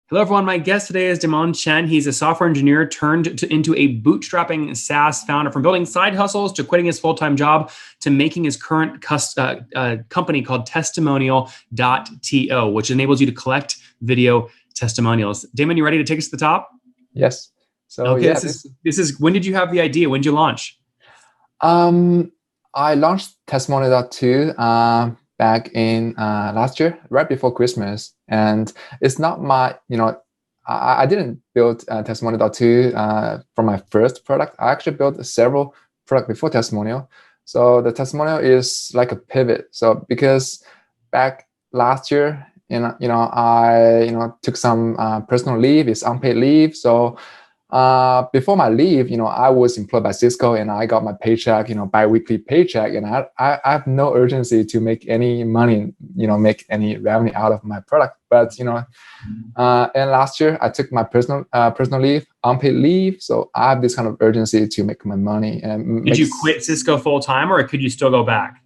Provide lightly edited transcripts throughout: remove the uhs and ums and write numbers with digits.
Hello, everyone. My guest today is Damon Chen. He's a software engineer into a bootstrapping SaaS founder, from building side hustles to quitting his full-time job to making his current company called testimonial.to, which enables you to collect video testimonials. Damon, you ready to take us to the top? Yes. So okay, yeah, this is when did you have the idea? When did you launch? I launched testimonial.to back in last year, right before Christmas. And it's not my, I didn't build testimonial.to for my first product. I actually built several products before testimonial. So the testimonial is like a pivot. So because back last year, I took some personal leave, it's unpaid leave. So before my leave, I was employed by Cisco and I got my paycheck, bi-weekly paycheck, and I have no urgency to make any money, make any revenue out of my product. But and last year I took my personal leave, unpaid leave, so I have this kind of urgency to make my money. And did you quit Cisco full time, or could you still go back?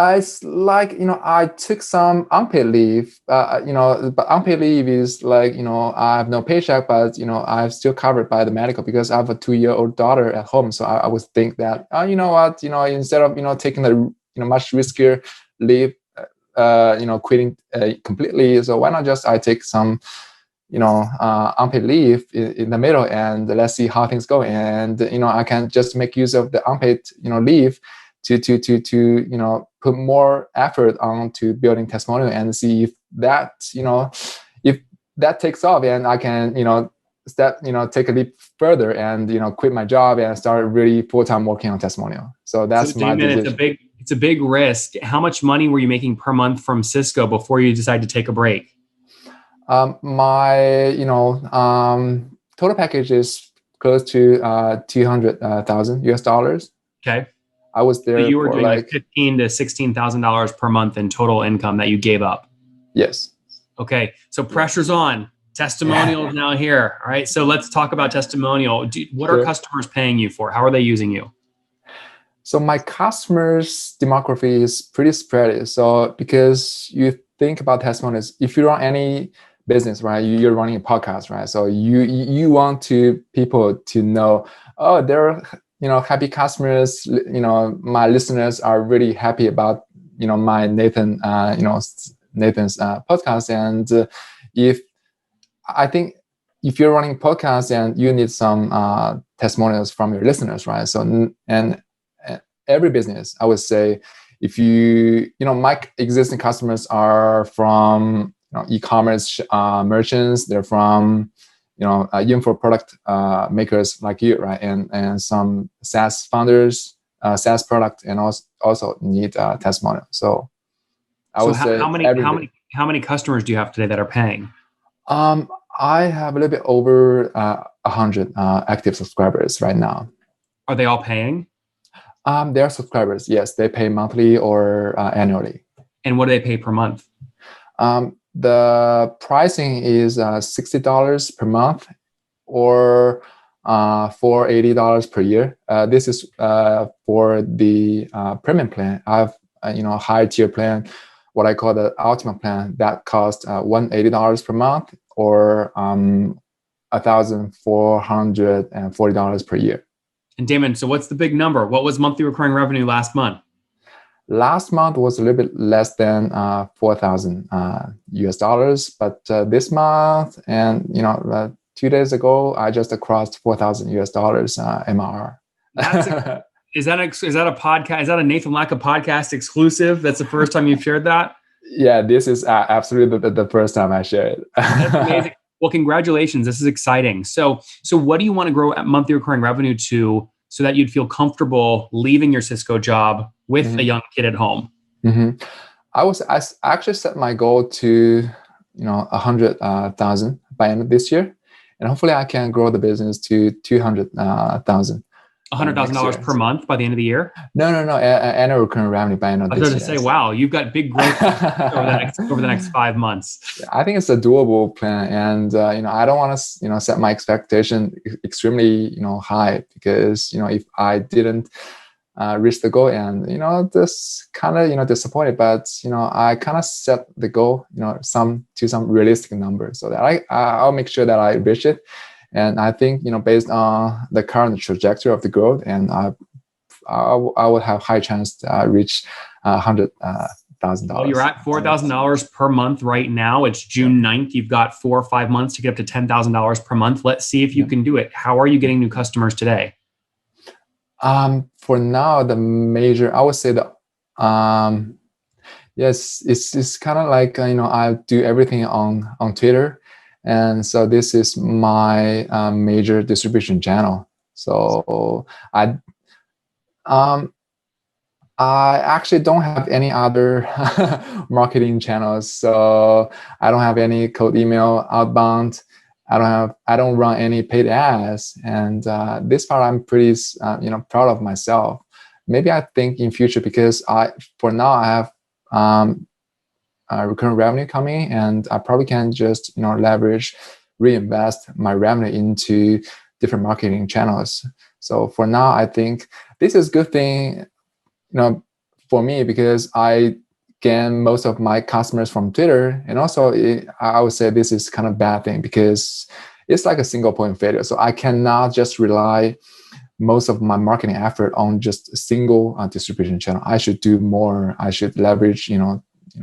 It's like, I took some unpaid leave, but unpaid leave is like, I have no paycheck, but, I'm still covered by the medical because I have a 2-year-old daughter at home. So I would think that, you know what, instead of, taking the, much riskier leave, quitting completely. So why not just I take some, unpaid leave in the middle and let's see how things go. And, I can just make use of the unpaid, leave to put more effort onto building testimonial and see if that if that takes off, and I can take a leap further and quit my job and start really full-time working on testimonial. So that's my decision. It's a big risk. How much money were you making per month from Cisco before you decided to take a break? My total package is close to $200,000 US. Okay. I was there. So you were doing like $15,000 to $16,000 per month in total income that you gave up. Yes. Okay. So pressure's on. Testimonial is now here. All right. So let's talk about testimonial. What are customers paying you for? How are they using you? So my customers' demography is pretty spread. So because you think about testimonials, if you run any business, right, you're running a podcast, right? So you want people to know, oh, they're happy customers. My listeners are really happy about my Nathan's podcast. And I think if you're running a podcast and you need some testimonials from your listeners, right? So and every business, I would say, if my existing customers are from e-commerce merchants, they're from info product makers like you, right? And some SaaS founders, SaaS product, and also need testimonial. So I would say how many customers do you have today that are paying? I have a little bit over 100 active subscribers right now. Are they all paying? They are subscribers. Yes, they pay monthly or annually. And what do they pay per month? The pricing is $60 per month or for $80 per year. This is for the premium plan. I have a higher tier plan, what I call the ultimate plan, that costs $180 per month or $1,440 per year. And Damon, so what's the big number? What was monthly recurring revenue last month? Last month was a little bit less than $4,000 US, but this month and 2 days ago, I just crossed $4,000 US MRR. Is that a podcast? Is that a Nathan Latka podcast exclusive? That's the first time you've shared that? Yeah, this is absolutely the first time I share it. That's amazing. Well, congratulations. This is exciting. So what do you want to grow at monthly recurring revenue to so that you'd feel comfortable leaving your Cisco job with a young kid at home? I actually set my goal to 100,000 by end of this year, and hopefully I can grow the business to 200,000. $100,000 per month by the end of the year? No. Annual recurring revenue by end of this year. I was going to say, wow, you've got big growth over the next 5 months. I think it's a doable plan, and I don't want to set my expectation extremely high, because if I didn't reach the goal, and just kind of disappointed. But I kind of set the goal, some realistic number, so that I'll make sure that I reach it. And I think based on the current trajectory of the growth, and I would have high chance to reach $100,000. Well, you're at $4,000 per month right now. It's June 9th. You've got 4 or 5 months to get up to $10,000 per month. Let's see if you can do it. How are you getting new customers today? For now, I would say yes, it's kind of like I do everything on Twitter, and so this is my major distribution channel. So I actually don't have any other marketing channels. So I don't have any cold email outbound. I don't run any paid ads. And this part I'm pretty proud of myself. Maybe I think in future, because for now I have recurrent revenue coming, and I probably can just reinvest my revenue into different marketing channels. So for now, I think this is a good thing, for me, because I gain most of my customers from Twitter. And also I would say this is kind of bad thing, because it's like a single point failure. So I cannot just rely most of my marketing effort on just a single distribution channel. I should do more. I should leverage,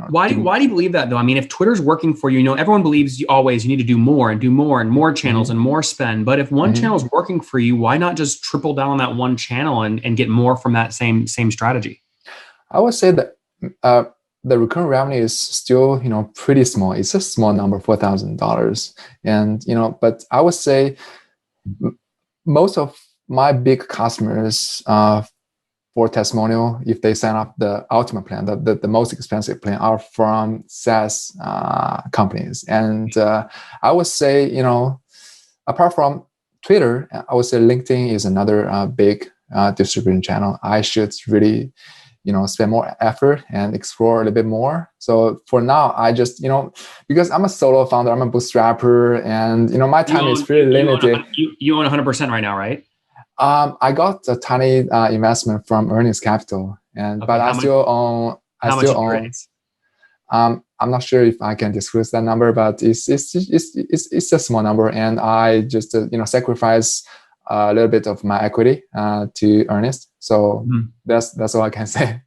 Why do you believe that, though? I mean, if Twitter's working for you, everyone believes you need to do more and more channels and more spend. But if one channel is working for you, why not just triple down on that one channel and get more from that same strategy? I would say that the recurrent revenue is still, pretty small. It's a small number, $4,000. And, but I would say most of my big customers for testimonial, if they sign up the ultimate plan, the most expensive plan, are from SaaS companies. And I would say, apart from Twitter, I would say LinkedIn is another big distribution channel. I should really, spend more effort and explore a little bit more. So for now, I just, because I'm a solo founder, I'm a bootstrapper, and my time is pretty limited. You own 100% right now, right? I got a tiny investment from Earnings Capital, but I still own. How much did you raise? I'm not sure if I can disclose that number, but it's a small number, and I just sacrifice a little bit of my equity to Earnest. So that's all I can say.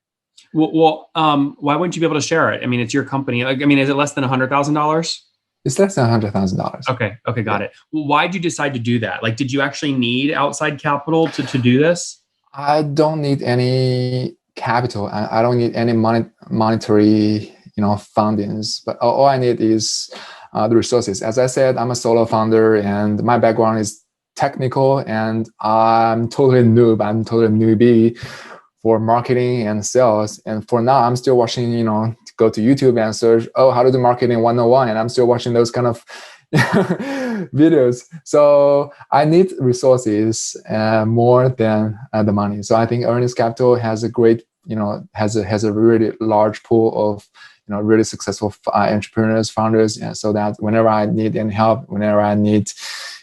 Well, why wouldn't you be able to share it? I mean, it's your company. I mean, is it less than $100,000? It's less than $100,000. Okay, got it. Well, why did you decide to do that? Like, did you actually need outside capital to do this? I don't need any capital. I don't need any monetary, fundings. But all I need is the resources. As I said, I'm a solo founder, and my background is technical, and I'm totally noob. I'm totally newbie for marketing and sales. And for now, I'm still watching, go to YouTube and search, how to do marketing 101. And I'm still watching those kind of videos. So I need resources more than the money. So I think Earnings Capital has a great, has a really large pool of, really successful entrepreneurs, founders. And so that whenever I need any help, whenever I need,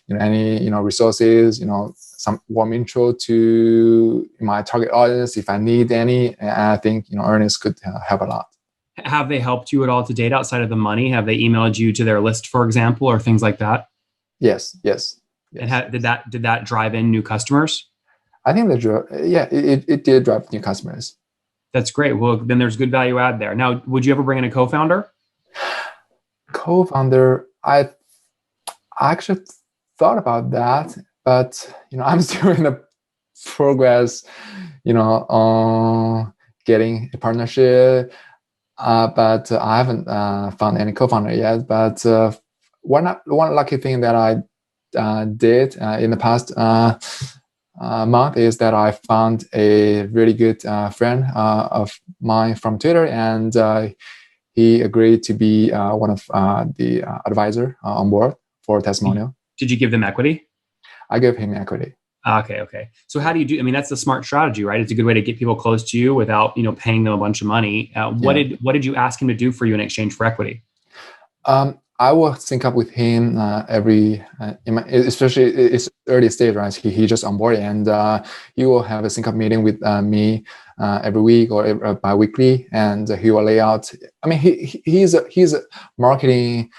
any, resources, some warm intro to my target audience, if I need any, I think, Earnings could help a lot. Have they helped you at all to date outside of the money? Have they emailed you to their list, for example, or things like that? Yes. And did that drive in new customers? I think it did drive new customers. That's great. Well, then there's good value add there. Now, would you ever bring in a co-founder? I actually thought about that, but I'm still in the progress, on getting a partnership. But I haven't found any co-founder yet. But one lucky thing that I did in the past month is that I found a really good friend of mine from Twitter, and he agreed to be one of the advisor on board for testimonial. Did you give them equity? I gave him equity. Okay. So how do you do? I mean, that's the smart strategy, right? It's a good way to get people close to you without, paying them a bunch of money. What did you ask him to do for you in exchange for equity? I will sync up with him especially it's early stage, right? He just onboarded, and he will have a sync up meeting with me every week or bi-weekly, and he will lay out. I mean, he's a marketing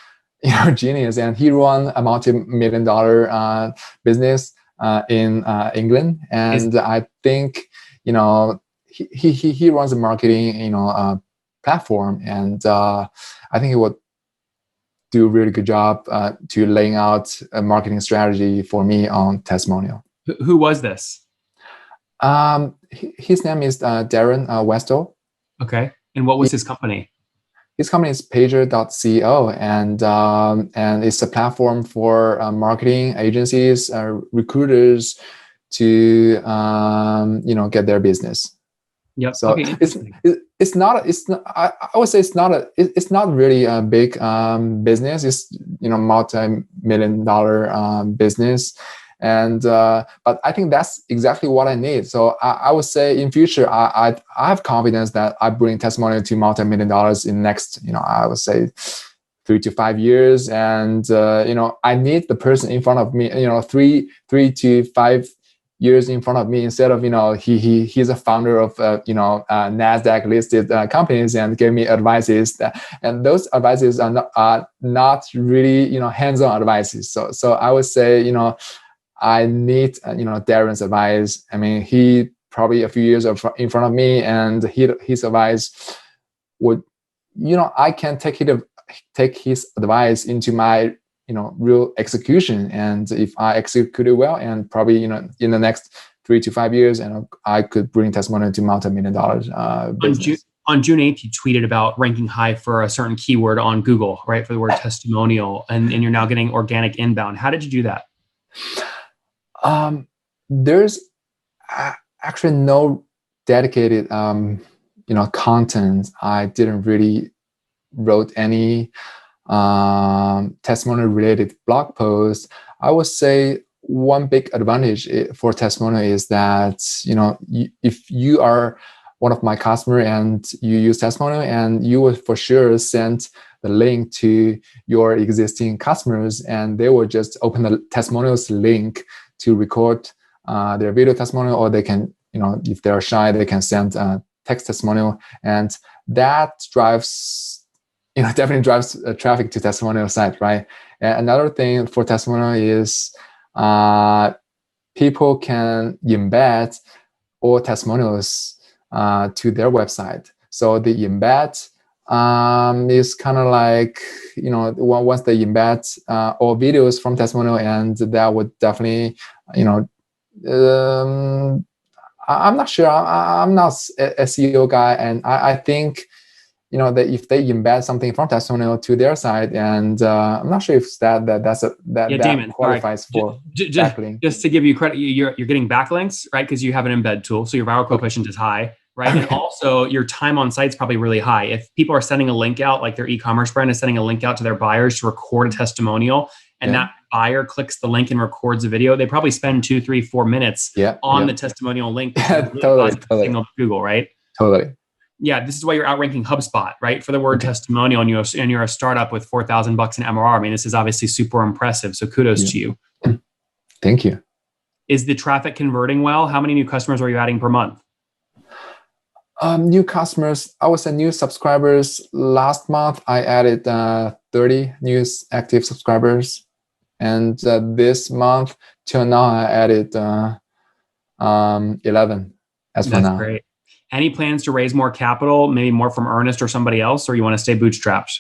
genius, and he run a multi-million-dollar business in England, and I think he runs a marketing platform, and I think he would do a really good job to laying out a marketing strategy for me on testimonial. Who was this? His name is Darren Westall. Okay. And what was his company? His company is pager.co, and it's a platform for marketing agencies, recruiters to get their business. Yep. So okay, it's not I would say it's not really a big business. It's multi-million-dollar business, and but I think that's exactly what I need. So I would say in future I have confidence that I bring testimonial to multi-million-dollars in next I would say 3 to 5 years, and I need the person in front of me 3 to 5 years in front of me, instead of he's a founder of Nasdaq listed companies and gave me advices and those advices are not really hands-on advices. So I would say I need Darren's advice. I mean, he probably a few years in front of me, and his advice would I can take his advice into my real execution, and if I execute it well, and probably in the next 3 to 5 years, and I could bring testimonial to multi-million-dollar business. On June 8th, you tweeted about ranking high for a certain keyword on Google, right, for the word testimonial, and you're now getting organic inbound. How did you do that? There's actually no dedicated content. I didn't really wrote any testimonial related blog posts. I would say one big advantage for testimonial is that if you are one of my customer and you use testimonial, and you will for sure send the link to your existing customers, and they will just open the testimonials link to record their video testimonial, or they can if they're shy, they can send text testimonial, and that drives definitely drives traffic to testimonial site, right? And another thing for testimonial is people can embed all testimonials to their website. So the embed is kind of like once they embed all videos from testimonial, and that would definitely I'm not sure. I'm not a SEO guy, and I think that if they embed something from testimonial to their site, and I'm not sure if that Damon, qualifies for backlink. Just to give you credit, you're getting backlinks, right? Because you have an embed tool, so your viral coefficient is high, right? Okay. And also your time on site is probably really high. If people are sending a link out, like their e-commerce brand is sending a link out to their buyers to record a testimonial, and that buyer clicks the link and records a video, they probably spend 2, 3, 4 minutes on the testimonial link. Totally. Signal to Google, right? Totally. Yeah, this is why you're outranking HubSpot, right? For the word testimonial, and you're a startup with $4,000 in MRR. I mean, this is obviously super impressive. So kudos to you. Thank you. Is the traffic converting well? How many new customers are you adding per month? New customers, I would say new subscribers. Last month, I added 30 new active subscribers. And this month, till now, I added 11 as for now. That's great. Any plans to raise more capital, maybe more from Ernest or somebody else, or you want to stay bootstrapped?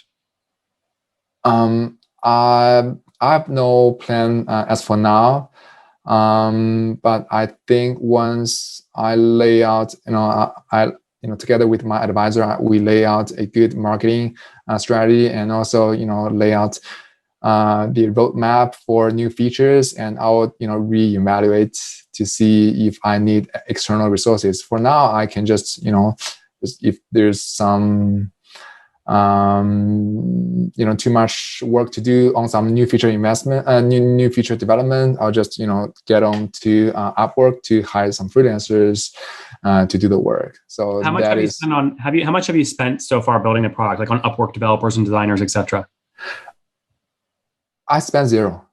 I have no plan as for now. But I think once I lay out, together with my advisor, we lay out a good marketing strategy, and also, lay out the roadmap for new features, and I'll, reevaluate to see if I need external resources. For now, I can just, if there's some, too much work to do on some new feature investment, new feature development, I'll just, get on to Upwork to hire some freelancers to do the work. So how much have you spent how much have you spent so far building a product, like on Upwork developers and designers, etc.? I spend zero.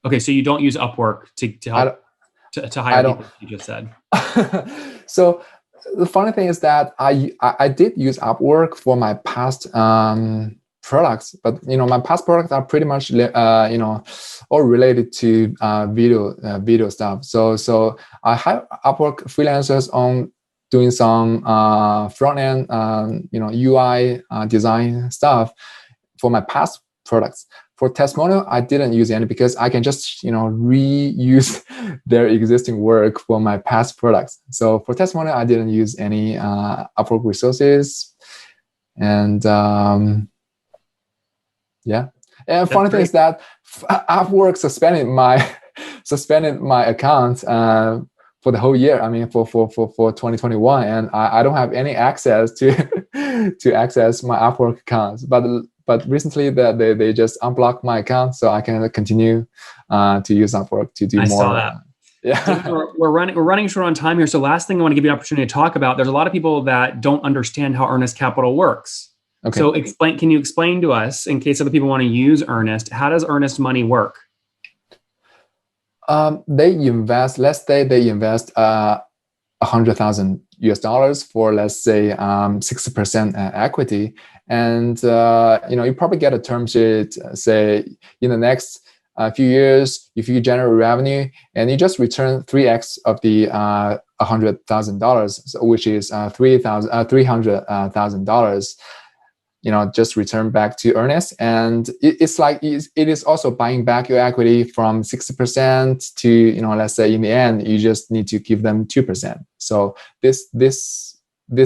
Okay, so you don't use Upwork to help to hire people, you just said. So the funny thing is that I did use Upwork for my past products, but my past products are pretty much all related to video stuff. So I have Upwork freelancers on doing some front end UI design stuff for my past products. For testimonial, I didn't use any because I can just reuse their existing work for my past products. So for testimonial, I didn't use any Upwork resources, and yeah. And funny thing is that Upwork suspended my account for the whole year. I mean, for 2021, and I don't have any access to to access my Upwork accounts. But recently that they just unblocked my account, so I can continue to use Upwork to do more. I saw that. Yeah. So we're running short on time here. So last thing I want to give you an opportunity to talk about, there's a lot of people that don't understand how Earnest Capital works. Okay. So can you explain to us, in case other people want to use Earnest, how does Earnest money work? They invest, let's say they invest $100,000 for, let's say, 60% equity. And, you probably get a term sheet, say, in the next few years, if you generate revenue and you just return 3x of the $100,000, which is $300,000, just return back to Earnest. And it is also buying back your equity from 60% to, let's say in the end, you just need to give them 2%. So this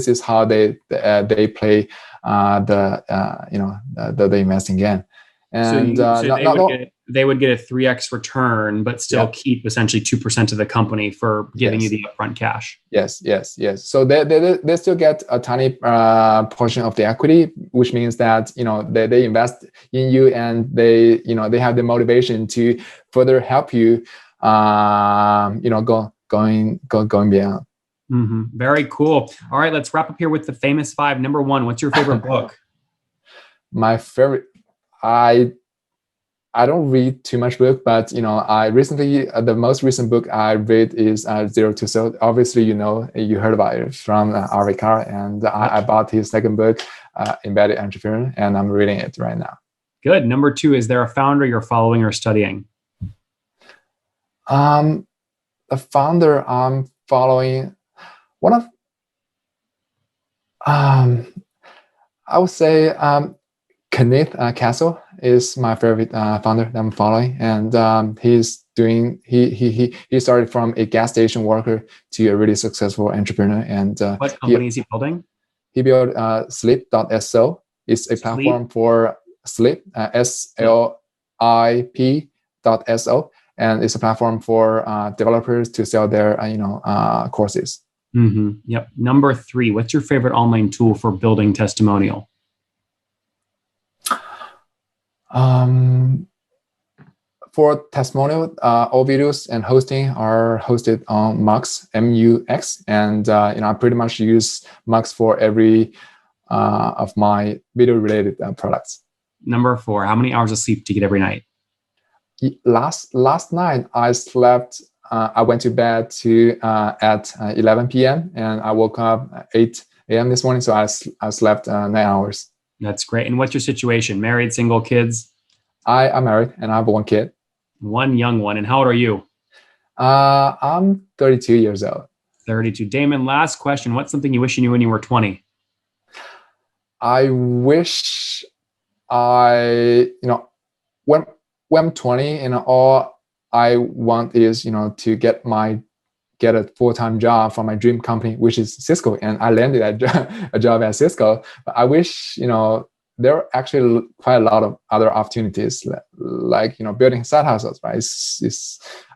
is how they play the investing game. And so they would get a 3x return, but still keep essentially 2% of the company for giving you the upfront cash. Yes. So they still get a tiny portion of the equity, which means that they invest in you, and they have the motivation to further help you going beyond. Mm-hmm. Very cool. All right, let's wrap up here with the famous five. Number one, what's your favorite book? My favorite, I don't read too much book, but I recently the most recent book I read is Zero to So. Obviously, you heard about it from Avi Carr, and I bought his second book, Embedded Entrepreneur, and I'm reading it right now. Good. Number two, is there a founder you're following or studying? The founder I'm following, one of I would say Kenneth Castle is my favorite founder that I'm following, and he started from a gas station worker to a really successful entrepreneur. And what company is he building? He built Sleep.so. It's a platform for sleep, SLIP.so, and it's a platform for developers to sell their courses. Mm-hmm. Yep. Number three, what's your favorite online tool for building testimonial? For testimonial, all videos and hosting are hosted on Mux, MUX, and I pretty much use Mux for every of my video-related products. Number four, how many hours of sleep do you get every night? Last night I slept. I went to bed at 11 p.m. and I woke up at 8 a.m. this morning, so I slept 9 hours. That's great. And what's your situation? Married, single, kids? I'm married and I have one kid. One young one. And how old are you? I'm 32 years old. 32. Damon, last question. What's something you wish you knew when you were 20? I wish when I'm 20, all I want is, to get a full-time job from my dream company, which is Cisco. And I landed a job at Cisco. But I wish, there are actually quite a lot of other opportunities, like building side hustles, right?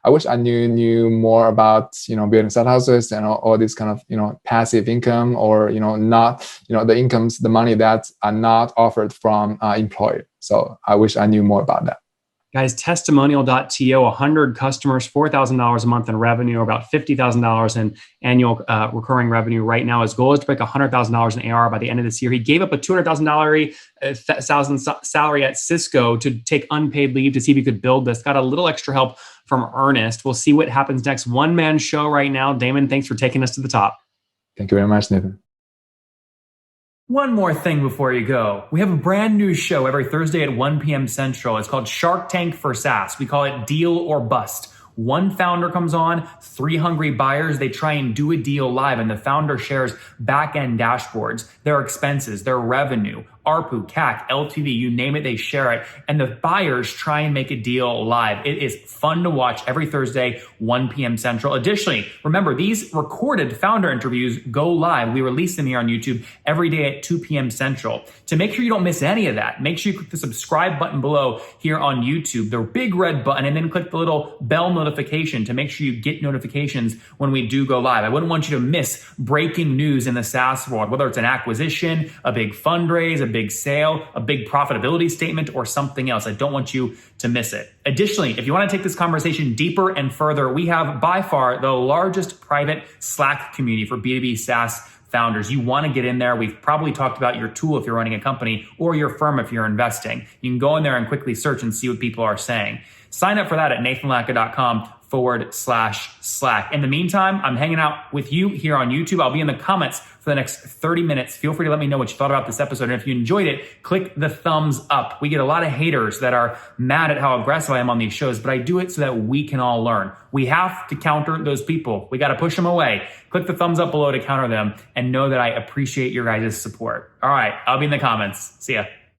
I wish I knew more about building side hustles and all this kind of passive income, or not the money that are not offered from employer. So I wish I knew more about that. Guys, testimonial.to, 100 customers, $4,000 a month in revenue, about $50,000 in annual recurring revenue right now. His goal is to break $100,000 in ARR by the end of this year. He gave up a $200,000 salary at Cisco to take unpaid leave to see if he could build this. Got a little extra help from Ernest. We'll see what happens next. One-man show right now. Damon, thanks for taking us to the top. Thank you very much, Nathan. One more thing before you go. We have a brand new show every Thursday at 1 p.m. Central. It's called Shark Tank for SaaS. We call it Deal or Bust. One founder comes on, 3 hungry buyers, they try and do a deal live, and the founder shares back-end dashboards, their expenses, their revenue, ARPU, CAC, LTV, you name it, they share it. And the buyers try and make a deal live. It is fun to watch every Thursday, 1 p.m. Central. Additionally, remember, these recorded founder interviews go live. We release them here on YouTube every day at 2 p.m. Central. To make sure you don't miss any of that, make sure you click the subscribe button below here on YouTube, the big red button, and then click the little bell notification to make sure you get notifications when we do go live. I wouldn't want you to miss breaking news in the SaaS world, whether it's an acquisition, a big fundraise, a big sale, a big profitability statement, or something else. I don't want you to miss it. Additionally, if you want to take this conversation deeper and further, we have by far the largest private Slack community for B2B SaaS founders. You want to get in there. We've probably talked about your tool if you're running a company or your firm if you're investing. You can go in there and quickly search and see what people are saying. Sign up for that at nathanlatka.com/Slack. In the meantime, I'm hanging out with you here on YouTube. I'll be in the comments for the next 30 minutes. Feel free to let me know what you thought about this episode. And if you enjoyed it, click the thumbs up. We get a lot of haters that are mad at how aggressive I am on these shows, but I do it so that we can all learn. We have to counter those people. We got to push them away. Click the thumbs up below to counter them and know that I appreciate your guys' support. All right, I'll be in the comments. See ya.